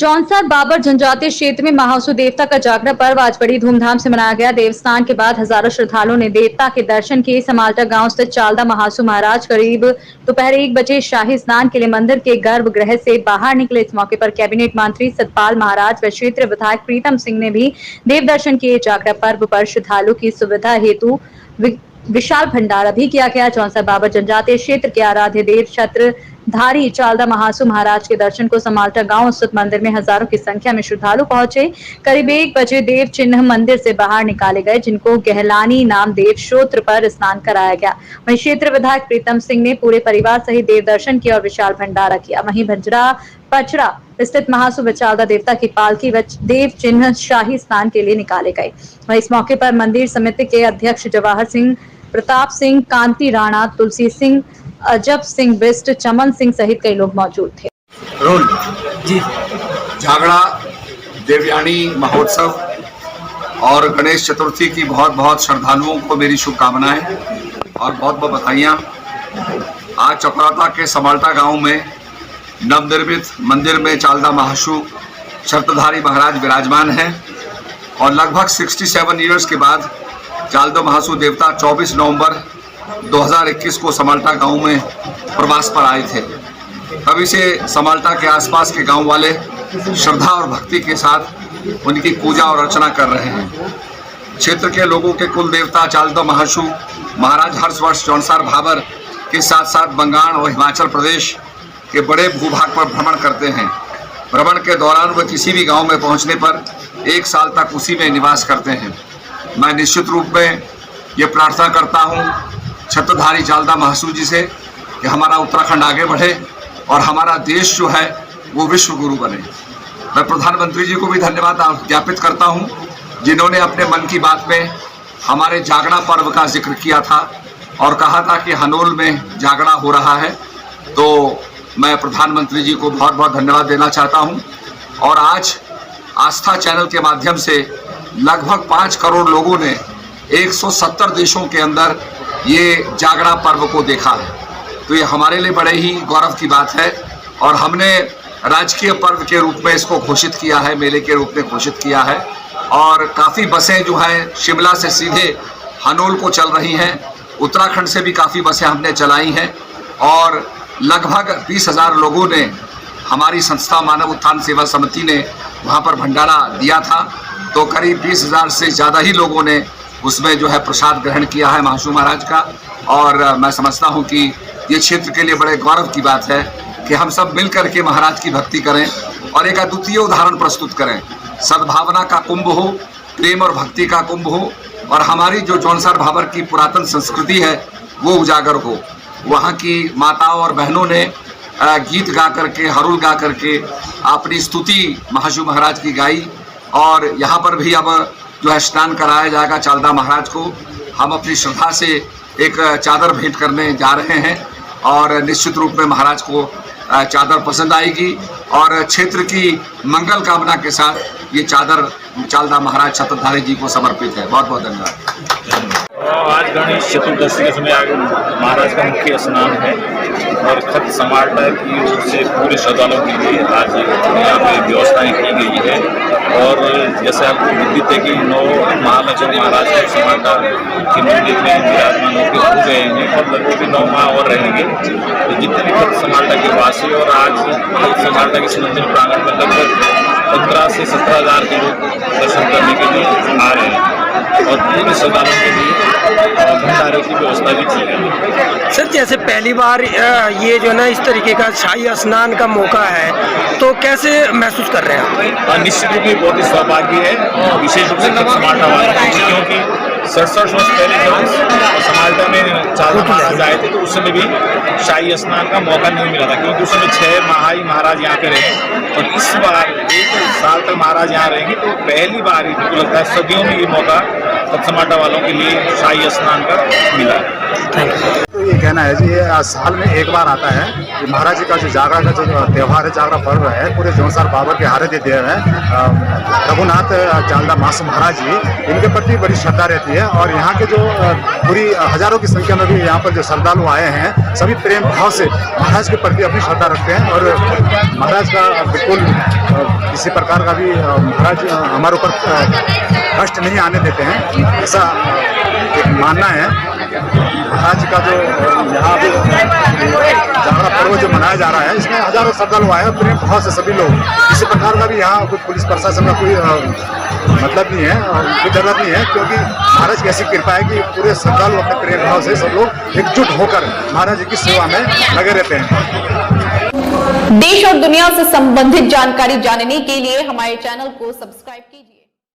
जौनसार बाबर जनजातीय क्षेत्र में महासु देवता का जागरण पर्व आज बड़ी धूमधाम से मनाया गया। देवस्थान के बाद हजारों श्रद्धालुओं ने देवता के दर्शन किए। समाल्टा गांव स्थित चालदा महासु महाराज करीब दोपहर 1 बजे शाही स्नान के लिए मंदिर के गर्भगृह से बाहर निकले। इस मौके पर कैबिनेट मंत्री सतपाल महाराज व क्षेत्रीय विधायक प्रीतम सिंह ने भी देव दर्शन किए। जागरण पर्व पर श्रद्धालुओं की सुविधा हेतु विशाल भंडारा भी किया गया। जौनसार बाबर जनजातीय क्षेत्र के आराध्य देव छत्रधारी चालदा महासु महाराज के दर्शन को समाल्टा गांव स्थित मंदिर में हजारों की संख्या में श्रद्धालु पहुंचे। करीब 1 बजे देव चिन्ह मंदिर से बाहर निकाले गए, जिनको गहलानी नाम देव श्रोत्र पर स्नान कराया गया। वहीं क्षेत्र विधायक प्रीतम सिंह ने पूरे परिवार सहित देव दर्शन किया और विशाल भंडारा किया। वहीं भंजरा पचरा स्थित महासु चालदा देवता की पालकी व देव चिन्ह शाही स्नान के लिए निकाले गए। वहीं इस मौके पर मंदिर समिति के अध्यक्ष जवाहर सिंह, प्रताप सिंह, कांति राणा, तुलसी सिंह, अजब सिंह बिस्ट, चमन सिंह सहित कई लोग मौजूद थे। रोल जी झागड़ा देवयानी महोत्सव और गणेश चतुर्थी की बहुत बहुत श्रद्धालुओं को मेरी शुभकामनाएं और बहुत बहुत बधाइयाँ। आज चपराता के समाल्टा गांव में नवनिर्मित मंदिर में चालदा महासु छत्रधारी महाराज विराजमान हैं और लगभग 67 ईयर्स के बाद चालदा महासु देवता 24 नवंबर 2021 को समाल्टा गांव में प्रवास पर आए थे। तभी से समाल्टा के आसपास के गांव वाले श्रद्धा और भक्ति के साथ उनकी पूजा और अर्चना कर रहे हैं। क्षेत्र के लोगों के कुल देवता चालदा महासु महाराज हर वर्ष जौनसार भाबर के साथ साथ बंगाल और हिमाचल प्रदेश के बड़े भूभाग पर भ्रमण करते हैं। भ्रमण के दौरान वह किसी भी गांव में पहुंचने पर 1 साल तक उसी में निवास करते हैं। मैं निश्चित रूप में ये प्रार्थना करता हूँ छत्रधारी चालदा महासु जी से कि हमारा उत्तराखंड आगे बढ़े और हमारा देश जो है वो विश्व गुरु बने। मैं प्रधानमंत्री जी को भी धन्यवाद ज्ञापित करता हूँ, जिन्होंने अपने मन की बात में हमारे जागड़ा पर्व का जिक्र किया था और कहा था कि हनोल में जागड़ा हो रहा है। तो मैं प्रधानमंत्री जी को बहुत बहुत धन्यवाद देना चाहता हूँ। और आज आस्था चैनल के माध्यम से लगभग 5 करोड़ लोगों ने 170 देशों के अंदर ये जागड़ा पर्व को देखा है। तो ये हमारे लिए बड़े ही गौरव की बात है और हमने राजकीय पर्व के रूप में इसको घोषित किया है, मेले के रूप में घोषित किया है। और काफ़ी बसें जो हैं शिमला से सीधे हनोल को चल रही हैं, उत्तराखंड से भी काफ़ी बसें हमने चलाई हैं और लगभग 20,000 लोगों ने, हमारी संस्था मानव उत्थान सेवा समिति ने वहाँ पर भंडारा दिया था। तो करीब 20,000 से ज़्यादा ही लोगों ने उसमें जो है प्रसाद ग्रहण किया है महासु महाराज का। और मैं समझता हूँ कि ये क्षेत्र के लिए बड़े गौरव की बात है कि हम सब मिल कर के महाराज की भक्ति करें और एक अद्वितीय उदाहरण प्रस्तुत करें। सद्भावना का कुंभ हो, प्रेम और भक्ति का कुंभ हो और हमारी जो जौनसार भाबर की पुरातन संस्कृति है वो उजागर हो। वहाँ की माताओं और बहनों ने गीत गा करके, हरुल गा करके अपनी स्तुति महासु महाराज की गाई और यहाँ पर भी अब जो है स्नान कराया जाएगा चालदा महाराज को। हम अपनी श्रद्धा से एक चादर भेंट करने जा रहे हैं और निश्चित रूप में महाराज को चादर पसंद आएगी और क्षेत्र की मंगल कामना के साथ ये चादर चालदा महाराज छत्रधारी जी को समर्पित है। बहुत बहुत धन्यवाद। आज गणेश चतुर्दशी के समय आगे महाराज का मुख्य स्नान है और खत समाल्टा की ओर से पूरे श्रद्धालुओं के लिए आज यहाँ पे व्यवस्थाएं की गई है। और जैसे आपको विदित है कि 9 महालक्ष्मी महाराज के समाल्टा के मंदिर में विराजमान होकर हो गए हैं और लगभग 9 माह और रहेंगे। तो जितने भी खत समाल्टा के वासी और आज खत समाल्टा के इस मंदिर प्रांगण में लगभग 15 से 17,000 के लोग दर्शन करने के लिए आ रहे हैं और पूरे श्रद्धालुओं के लिए भंडारे की व्यवस्था भी की है। सर, जैसे पहली बार ये जो है ना इस तरीके का शाही स्नान का मौका है, तो कैसे महसूस कर रहे हैं? निश्चित रूप में बहुत ही सौभाग्य है, विशेष रूप से समाल्टा वाले, क्योंकि 67 वर्ष पहले जब समाल्टा में चालदा महाराज आए थे तो उस समय भी शाही स्नान का मौका नहीं मिला था, क्योंकि उस समय 6 माह ही महाराज यहाँ पे रहे और इस बार 1 साल तक महाराज यहाँ रहेंगे। तो पहली बार ही मुझे लगता है सदियों में ये मौका समाल्टा वालों के लिए शाही स्नान का मिला। तो ये कहना है जी, ये साल में एक बार आता है कि महाराज जी का जो जागरा का जो त्यौहार है, जागरा पर्व है, पूरे जौनसार बाबर के आराध्य देव है रघुनाथ चालदा महासु महाराज जी, इनके प्रति बड़ी श्रद्धा रहती है। और यहाँ के जो पूरी हजारों की संख्या में भी यहाँ पर जो श्रद्धालु आए हैं, सभी प्रेम भाव से महाराज के प्रति अपनी श्रद्धा रखते हैं और महाराज का बिल्कुल किसी प्रकार का भी महाराज हमारे ऊपर कष्ट नहीं आने देते हैं, ऐसा एक मानना है। महाराज का जो यहाँ भी जागरा पर्व जो मनाया जा रहा है, इसमें हजारों श्रद्धालु आए हैं, प्रेम भाव से सभी लोग। किसी प्रकार का भी यहाँ कोई पुलिस प्रशासन का कोई मतलब नहीं है, कोई जरूरत नहीं है, क्योंकि महाराज की ऐसी कृपा है कि पूरे श्रद्धालु अपने प्रेम भाव से सब लोग एकजुट होकर महाराज जी की सेवा में लगे रहते हैं। देश और दुनिया से संबंधित जानकारी जानने के लिए हमारे चैनल को सब्सक्राइब कीजिए।